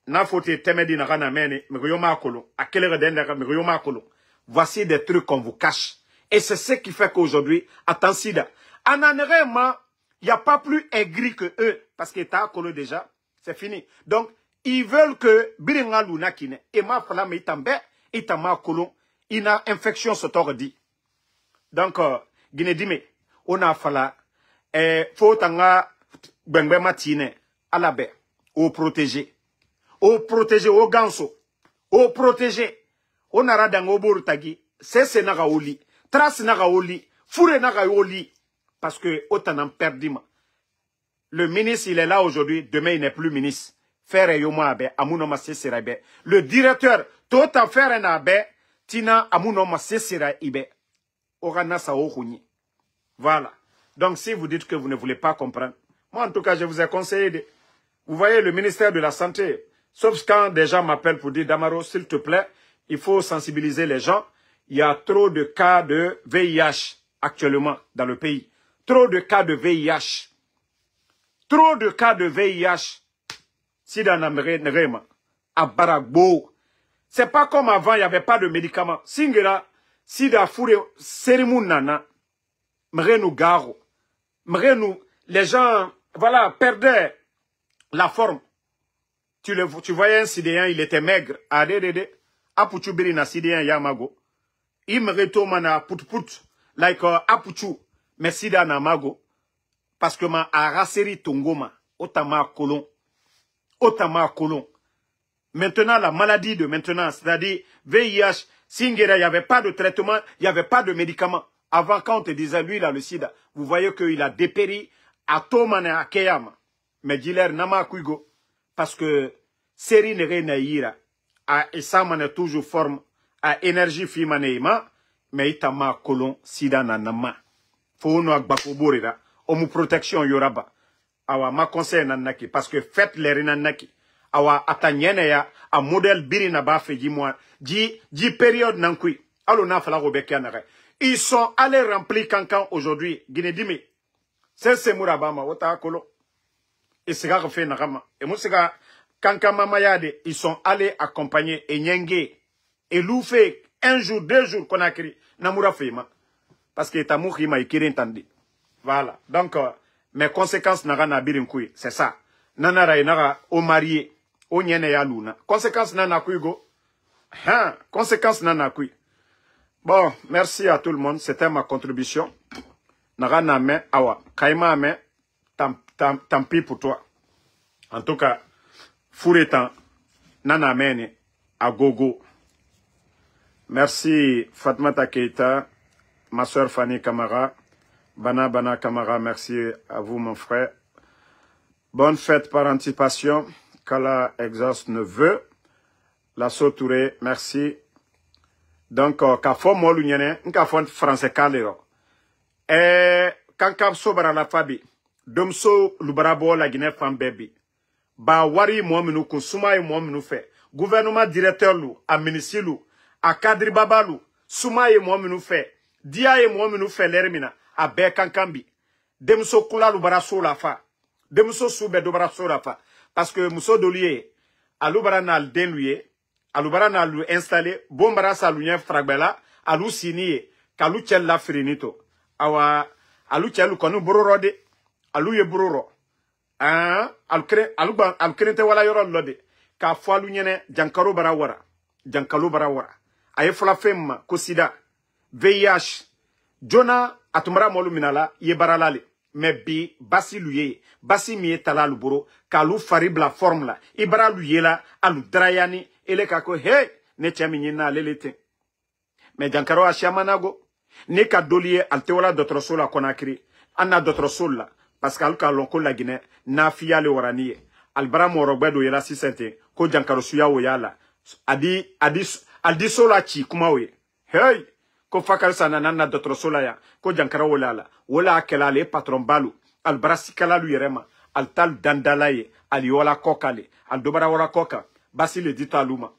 na fote temedi na kana mene megoyoma kolo akele redenda megoyoma kolo. Voici des trucs qu'on vous cache et c'est ce qui fait qu'aujourd'hui attends sida ananérement il y a pas plus aigri que eux parce que ta kolo déjà c'est fini donc ils veulent que biringa luna kine et ma fala me itambe itama kolo ina infection se tordi donc Guinée dime on a fala faut tanga bengbe matine alabe au protéger. Au protéger, au ganso, au protéger. On a radango borutagi, c'est naga oli, trace naga oli, fourre naga oli, parce que autant en perdima. Le ministre, il est là aujourd'hui, demain il n'est plus ministre. Faire yoma abe, amunoma sesirabe. Le directeur, tout en faire un abe, tina amunoma sesira ibe. Orana sa ohuni. Voilà. Donc si vous dites que vous ne voulez pas comprendre, Moi, en tout cas, je vous ai conseillé. Vous voyez, le ministère de la Santé, sauf quand des gens m'appellent pour dire, Damaro, s'il te plaît, il faut sensibiliser les gens. Il y a trop de cas de VIH actuellement dans le pays. Trop de cas de VIH. Trop de cas de VIH. Sida Namrema, à Baragbo. C'est pas comme avant, il n'y avait pas de médicaments. Singera, Sida Foure, Serimun Nana, Mrenu Garo. Mrenu, les gens, voilà, perdaient la forme. Tu voyais un Sidéen, il était maigre. Adédédé, Apuchubiri na Sidéen Yamago. Il me retomana put, like Apuchu, mais Sida Namago. Parce que ma araseri tongoma, otama colon. Otama colon. Maintenant, la maladie de maintenant, c'est-à-dire VIH, Singera, il n'y avait pas de traitement, il n'y avait pas de médicaments. Avant, quand on te disait, lui, il a le sida, vous voyez qu'il a dépéri à Tomane à Keyama. Mais Giler Nama Kuigo, parce que Seri Nere Naïra, a Esamane toujours forme, à énergie Fimaneima, mais itama colon, sida nanama. Faut nous akbakoborira, omu protection yoraba. Awa ma conseil nanaki, parce que faites les nanaki. Awa atanyene ya, a modèle biri na ba feji moi, ji période nankui. Alo na fala robeke anare. Ils sont allés remplir Cancan aujourd'hui, Guinée-Dimi. C'est Semourabama, ota kolo. Et c'est refait narama. Et moi c'est Cancan Mamayade, ils sont allés accompagner Enyenge. Et Loufé, un jour, 2 jours qu'on a écrit, Namoura Fema. Parce que Tamouri m'a écrit entendu. Voilà. Donc, mes conséquences n'ara na birinkoui, c'est ça. Nanara et nara au marié, au nyene ya luna. Conséquences nana kuigo. Hein, conséquences nana kui. Bon, merci à tout le monde. C'était ma contribution. Nara na me, awa. Kaima me, tant pis pour toi. En tout cas, Fouretan, nana mene, à gogo. Merci Fatmata Keita, ma soeur Fanny Kamara. Bana Kamara, merci à vous mon frère. Bonne fête par anticipation. Kala exauce ne veut. La Touré, merci. Donc, kafo molu nyene, nkafo français kalero. Kankab sobara la fabi. Domso lubarabo la Guinée femme baby. Ba wari mo minu kusuma mo minu fe. Gouvernement directeur lu, a ministre lu, a cadre babalu, suma mo minu fe. Dia mo minu fe lermina, a be kankambi. Demso kula lubara so la fa. Demso soube do bara so la fa. Parce que muso dolier, alubara na den luye, alubara na lu installé, bombara sa lu fragbela, alu siniye, kalu chel la frinito. Awa, alu chelu konu bororo de, alu ye bororo. Alu krente wala yoro lode. Ka fo alu nyene, jankaro bara wara. Jankalo bara wara. Aye fola femma, kosida, VIH, Jona, atumara molu minala, ye baralale. Mais bi, basi luye, basi miye tala luboro, kalu farib la forme la, ibara luye la, alu drayani, ele kako, hey, ne tiaminye na lelete. Mais jankaro ashiamanago, ne ka dolie altewala d'autre sol la konakri, anna d'autre sol la, parce qu'al ka lonko la Guinée, na fiya le waraniye, albara morogbedo yela si sente, ko jankaro suya woyala, aldi sola chi kuma we, hey, ko fakal sana nana d'autre sola ya, ko jankara wolala, wola akela le patron balu, al brasikala lu yerema, al tal dandalaye, al yola kokale, al dobara wala koka, basi le dita aluma.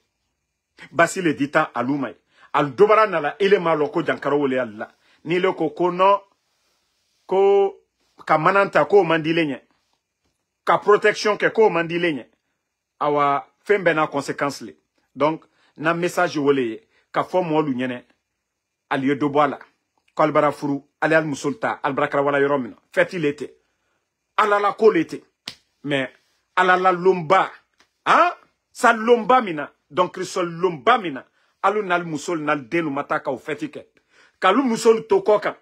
Basi le dita aluma. Al dobara nala elema lo ko jankara wole alla. Ni le ko no, ko ka mananta ko mandilenye. Ka protection ke ko mandilenye. Awa fembe na conséquence le. Donc, na message wole ka fo mo lu nyene. Aliye doboala, kalbara furu, ali al musulta, al brakra wala yoromina, feti l'été, alala ko l'été, mais alala lomba, hein, sa lomba mina, donc risol lomba mina, alu nal musul nal denu mataka ou fetike, kalu musul tokoka,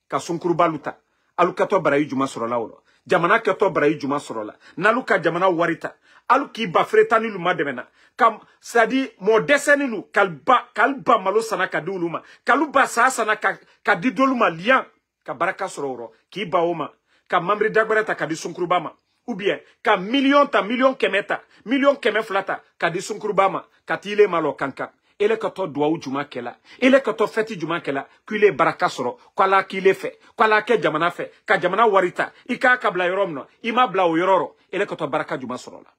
ka sunkuru baluta, alu kato barayi juma sorola wolo, jamana kato barayi juma sorola, nalu ka jamana warita, alu ki bafreta ni luma demena, kam sadi mo deseni lu kalba malo sana ka di uluma kaluba sa sana ka di doluma lian ka baraka sororo ki ba oma ka mamri dagbarata ka di sunkrubama ou bien ka million kemeta million keme flata ka di sunkrubama ka tile malo kanka ele ka to duwawu juma kɛla ele ka to fɛti juma kɛla qu'il est baraka sɔrɔ kwala qu'il est fait kwala kɛ jamana fɛ ka jamana warita i k'a ka bila yɔrɔ min na i ma bila o yɔrɔ rɔ ele ka to baraka juma sɔrɔ la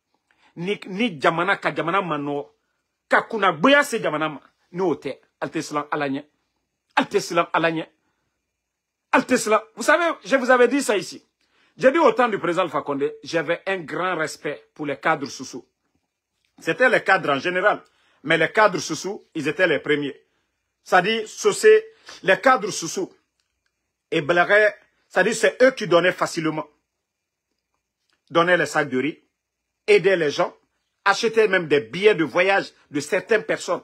ni jamana ka jamana ma nɔgɔ ka kunna gboya se jamana ma n'o tɛ ali tɛ siran ala ɲɛ ali tɛ siran ala ɲɛ ali tɛ siran vous savez je vous avais dit ça ici j'ai dit au temps du président Alpha Condé j'avais un grand respect pour les cadres Soussou. C'était les cadres en général. Mais les cadres Soussou, ils étaient les premiers. C'est-à-dire, les cadres Soussou et Blairé, c'est-à-dire, c'est eux qui donnaient facilement. Donnaient les sacs de riz, aidaient les gens, achetaient même des billets de voyage de certaines personnes.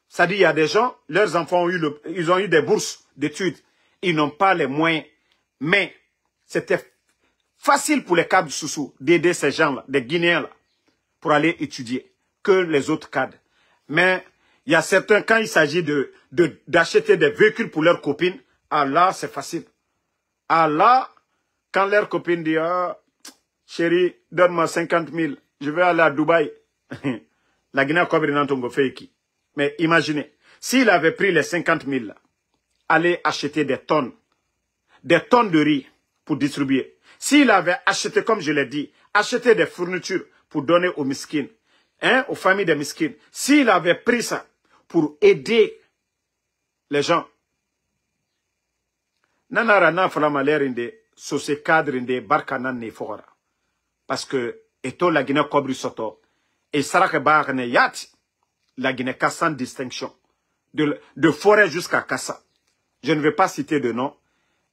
C'est-à-dire, il y a des gens, leurs enfants ils ont eu des bourses d'études. Ils n'ont pas les moyens. Mais c'était facile pour les cadres Soussou d'aider ces gens-là, des Guinéens-là, pour aller étudier que les autres cadres. Mais il y a certains, quand il s'agit d'acheter des véhicules pour leurs copines, ah là, c'est facile. Ah là, quand leur copine dit, ah, chérie, donne-moi 50 000, je vais aller à Dubaï. La Guinée-Conakry fait qui? Mais imaginez, s'il avait pris les 50 000 là, aller acheter des tonnes de riz pour distribuer. S'il avait acheté, comme je l'ai dit, acheter des fournitures pour donner aux miskines, hein, aux familles des miskines, s'il avait pris ça pour aider les gens, nanara na falama lerinde sose cadre inde barkana ne fora parce que eto la Guinée Cobri soto et sarake bar ne yat la Guinée sans distinction de forêt jusqu'à Kassa. Je ne vais pas citer de nom,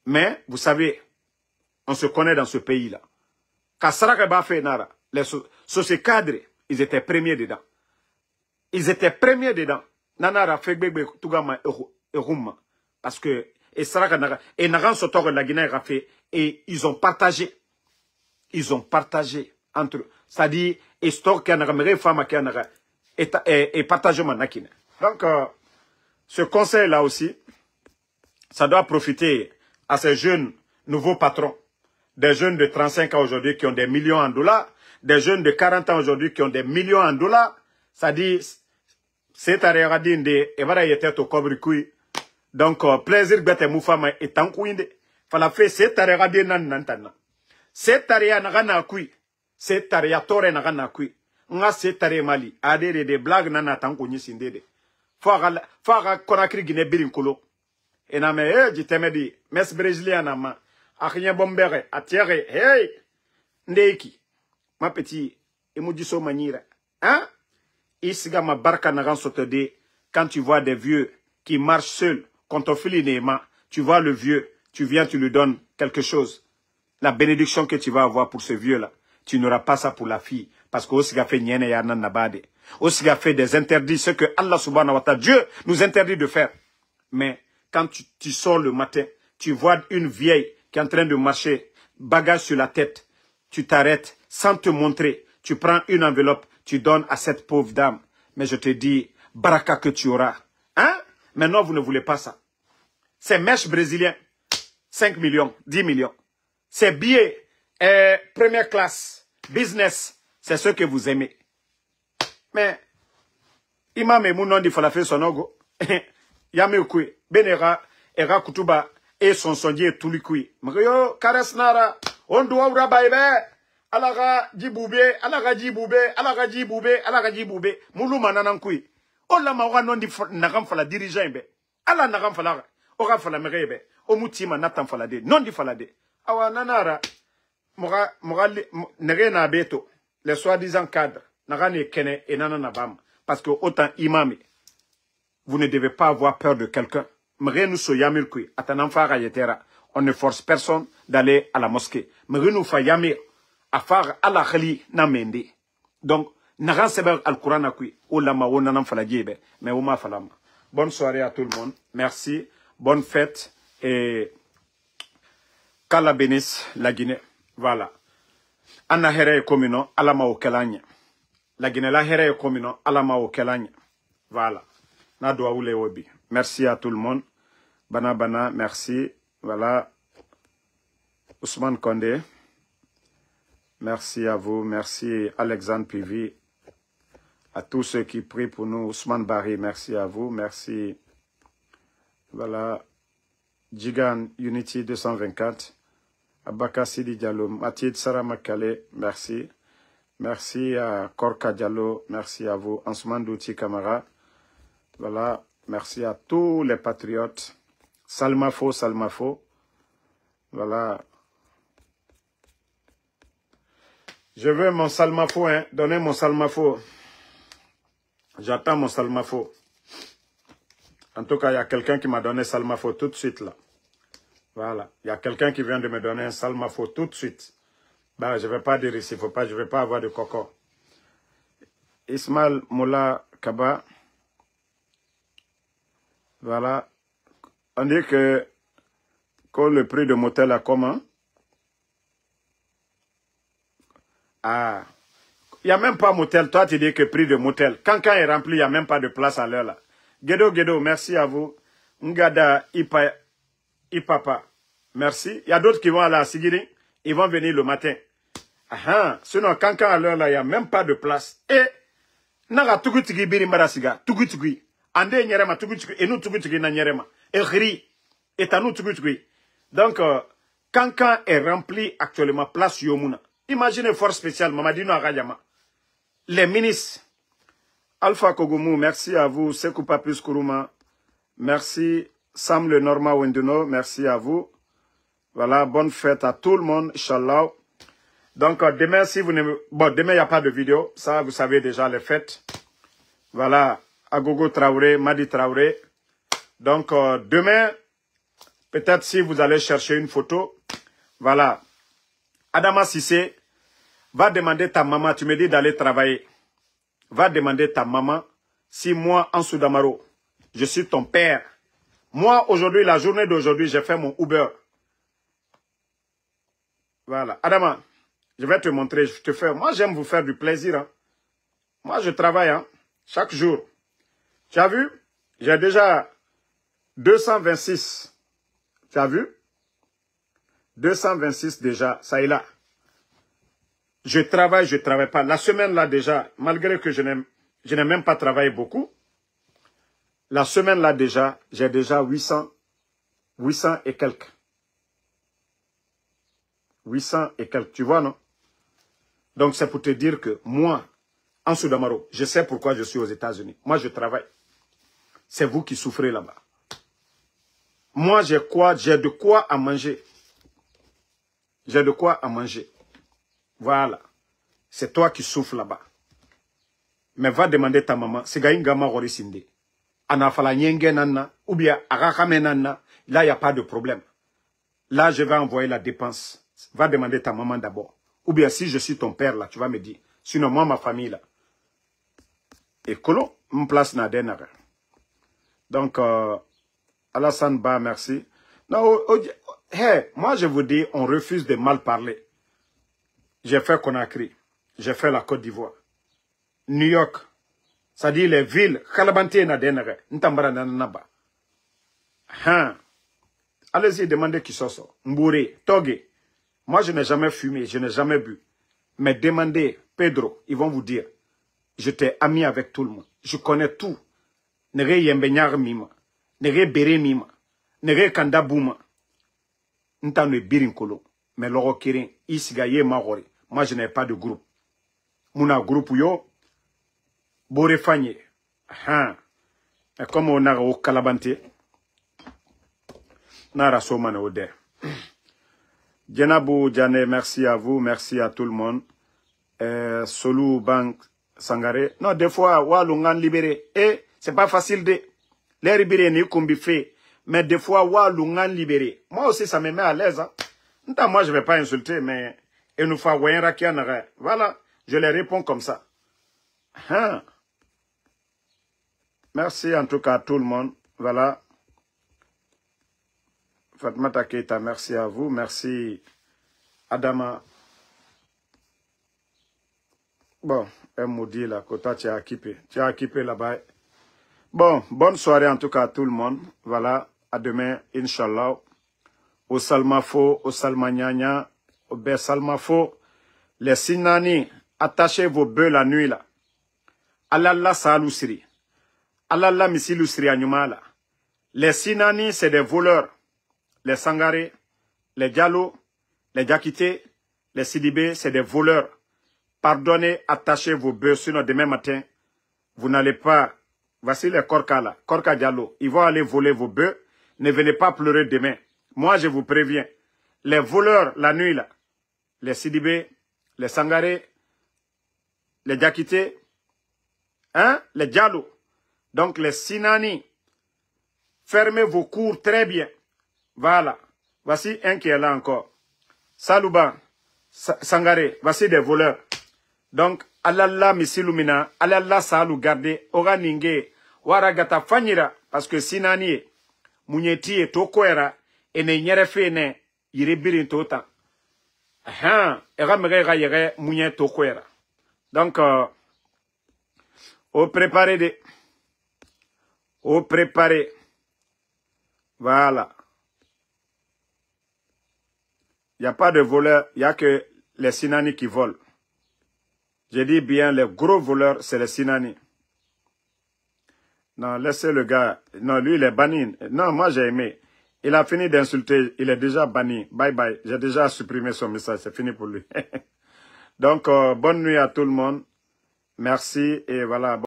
mais vous savez, on se connaît dans ce pays-là. Kassarake ba fait nara les sose cadres, ils étaient premiers dedans. Ils étaient premiers dedans. Nanara fait bébé tugama eruma parce que et Saraka Naga et Nagan Sotor la Guinée a fait et ils ont partagé. Ils ont partagé entre eux. C'est-à-dire histoire qu'il y a une femme qui a et partagé manakine. Donc ce conseil là aussi, ça doit profiter à ces jeunes nouveaux patrons, des jeunes de 35 ans aujourd'hui qui ont des millions en dollars. Des jeunes de 40 ans aujourd'hui qui ont des millions en dollars, ça dit, c'est à regarder et voilà, il était au Kobrikui. Donc, plaisir bête moufama et tankouinde. Fala fait, c'est à regarder nantana. C'est à regarder kui. C'est à regarder kui. Nga c'est à mali. Adere des blagues nana tankouni sindede. Fara Conakry Guinée Birinkolo. Et na me, je t'aime dit, mes brésiliens na ma. Achien bombere, atiere, hey! Ndeki. Ma petit, Emudiso Manira. Hein? Isiga ma barka nagan sotode, quand tu vois des vieux qui marchent seuls, quand on file néma, tu vois le vieux, tu viens, tu lui donnes quelque chose. La bénédiction que tu vas avoir pour ce vieux-là, tu n'auras pas ça pour la fille. Parce que Osiga fait nyene yanan nabade. Osiga fait des interdits, ce que Allah subhanahu wa ta'ala, Dieu nous interdit de faire. Mais quand tu sors le matin, tu vois une vieille qui est en train de marcher, bagage sur la tête, tu t'arrêtes sans te montrer, tu prends une enveloppe, tu donnes à cette pauvre dame. Mais je te dis, baraka que tu auras. Hein? Maintenant, vous ne voulez pas ça. Ces mèches brésiliens, 5 millions, 10 millions. Ces billets, première classe, business, c'est ce que vous aimez. Mais, imam et mounon di falafel sonogo, yame ukui, benera, era kutuba, et son sondier tout l'ikui. Mario, karesnara, on doit rabaïbe. Alaga jiboube, alaga jiboube, alaga jiboube, alaga jiboube. Moulou mananankui. Ola mawa non di nagam fala dirigeant be. Ala nagam fala, ora fala merebe. Omutima natan fala de, non di fala de. Awa nanara, moga nere na beto, les soi-disant cadres, nagane kene et nanana bam. Parce que autant imami, vous ne devez pas avoir peur de quelqu'un. Mre nous so yamir kui, atanamfara yetera. On ne force personne d'aller à la mosquée. Mre nous fa yamir. Afar ala khali na mende. Donc, nagan seber al-Qur'an akui. Olama wonanan fala djebe. Mais oma falama. Bonne soirée à tout le monde. Merci. Bonne fête. Et qu'Allah bénisse la Guinée. Voilà. Anna here komino alama o kelanya. La Guinée la here komino alama o kelanya. Voilà. Na doa oule obi. Merci à tout le monde. Bana bana, merci. Voilà. Ousmane Condé. Merci à vous. Merci Alexandre Pivi. À tous ceux qui prient pour nous, Ousmane Barry, merci à vous, merci. Voilà, Jigan Unity 224, Abaka Sidi Diallo, Mathilde Sarah Makale, merci. Merci à Korka Diallo, merci à vous, Ansman Douti Kamara. Voilà, merci à tous les patriotes. Salmafo, Salmafo. Voilà. Je veux mon Salmafo, hein. Donnez mon Salmafo. J'attends mon Salmafo. En tout cas, il y a quelqu'un qui m'a donné Salmafo tout de suite là. Voilà. Il y a quelqu'un qui vient de me donner un Salmafo tout de suite. Ben, je ne vais pas dire ici, je ne vais pas avoir de coco. Ismaël Moula Kaba. Voilà. On dit que le prix de motel a comment? Ah. Il n'y a même pas motel. Toi, tu dis que prix de motel. Quand est rempli, il n'y a même pas de place à l'heure là. Gedo, merci à vous. Ngada Ipapa. Merci. Il y a d'autres qui vont aller à Sigiri. Ils vont venir le matin. Ah, sinon, quand à l'heure là, il n'y a même pas de place. Et, naga tugutigi biri marasiga, tugutigi. Ande nyerema tugutigi, et nous tugutigi na nyerema. Et ri, et à nous tugutigi. Donc, Kankan est rempli actuellement, place Yomuna. Imaginez force spéciale, Mamadino Agayama. Les ministres. Alpha Kogoumou, merci à vous. Sekou Papus Kourouma, merci. Sam le Norma Wenduno, merci à vous. Voilà, bonne fête à tout le monde, Inch'Allah. Donc, demain, si vous ne... Bon, demain, il n'y a pas de vidéo. Ça, vous savez déjà les fêtes. Voilà, Agogo Traoré, Madi Traoré. Donc, demain, peut-être si vous allez chercher une photo, voilà. Adama Sissé, va demander ta maman, tu me dis d'aller travailler. Va demander ta maman si moi, Ansou Damaro, je suis ton père. Moi, aujourd'hui, la journée d'aujourd'hui, j'ai fait mon Uber. Voilà. Adama, je vais te montrer, je te fais. Moi, j'aime vous faire du plaisir. Hein. Moi, je travaille hein, chaque jour. Tu as vu? J'ai déjà 226. Tu as vu? 226 déjà, ça est là. Je travaille pas. La semaine là déjà, malgré que je n'ai même pas travaillé beaucoup, la semaine là déjà, j'ai déjà 800 et quelques. 800 et quelques, tu vois, non? Donc c'est pour te dire que moi, Ansou Damaro, je sais pourquoi je suis aux États-Unis. Moi, je travaille. C'est vous qui souffrez là-bas. Moi, j'ai de quoi à manger. J'ai de quoi à manger. Voilà. C'est toi qui souffres là-bas. Mais va demander ta maman. C'est Gaïngama Rorisinde. Anafala Nyenge Nana. Ou bien Arakame Nana. Là, il n'y a pas de problème. Là, je vais envoyer la dépense. Va demander ta maman d'abord. Ou bien si je suis ton père là, tu vas me dire. Sinon, moi, ma famille là. Et Kolo, me place na denare. Donc, Alassane Ba, merci. Non, hey, moi, je vous dis, on refuse de mal parler. J'ai fait Conakry. J'ai fait la Côte d'Ivoire. New York. Ça dit les villes. Kalabanté na denere. Ntambara na naba. Hein. Allez-y, demandez qui sont ça. Mbouré, Togué. Moi, je n'ai jamais fumé. Je n'ai jamais bu. Mais demandez, Pedro, ils vont vous dire. J'étais ami avec tout le monde. Je connais tout. Nere yembenyar mima. Nere bere mima. Nere kanda bouma. Ntano birinkolo. Mais loro kirin. Isigaye magori. Moi, je n'ai pas de groupe. Mouna groupe yo. Bore fanye. Hein. Et comme on a au Kalabante. Nara somane ode. Djenabou Djane, merci à vous. Merci à tout le monde. Solou Bank Sangare. Non, des fois, Walungan libéré. Et c'est pas facile de. Les libérés ni kumbi fait. Mais des fois, Walungan libéré. Moi aussi, ça me met à l'aise. Hein. Moi, je ne vais pas insulter, mais. Et nous faisons voilà, je les réponds comme ça. Hein? Merci en tout cas à tout le monde. Voilà. Fatmata Keita, merci à vous. Merci Adama. Bon, elle me dit là, que toi tu as équipé. Tu as équipé là-bas. Bon, bonne soirée en tout cas à tout le monde. Voilà, à demain, Inch'Allah. Au Salmafo, au Salmanyanya. Salmafo, les Sinani, attachez vos bœufs la nuit là. Alala Salusri. Alala Misilusri Anyumala. Les Sinani, c'est des voleurs. Les Sangaré, les Diallo, les Diakité, les Sidibé, c'est des voleurs. Pardonnez, attachez vos bœufs, sinon demain matin, vous n'allez pas... Voici les Korka là, Korka Diallo. Ils vont aller voler vos bœufs. Ne venez pas pleurer demain. Moi, je vous préviens. Les voleurs, la nuit là, les Sidibé, les Sangaré, les Diakité, hein, les Diallo. Donc les Sinani, fermez vos cours très bien. Voilà. Voici un qui est là encore. Salouba, Sangaré, voici des voleurs. Donc, Alala Misilumina, Alala Salou Gardé, Oraninge, Waragata Fanyira, parce que Sinani, Munyeti et Tokoera, et ne Nyerefene, Yiribirin Tota. Eramere Yere, Munyet Tokoera. Donc, au préparé. Voilà. Il n'y a pas de voleurs, il n'y a que les Sinani qui volent. Je dis bien, les gros voleurs, c'est les Sinani. Non, laissez le gars. Non, lui, il est banni. Non, moi, j'ai aimé. Il a fini d'insulter. Il est déjà banni. Bye bye. J'ai déjà supprimé son message. C'est fini pour lui. Donc, bonne nuit à tout le monde. Merci et voilà.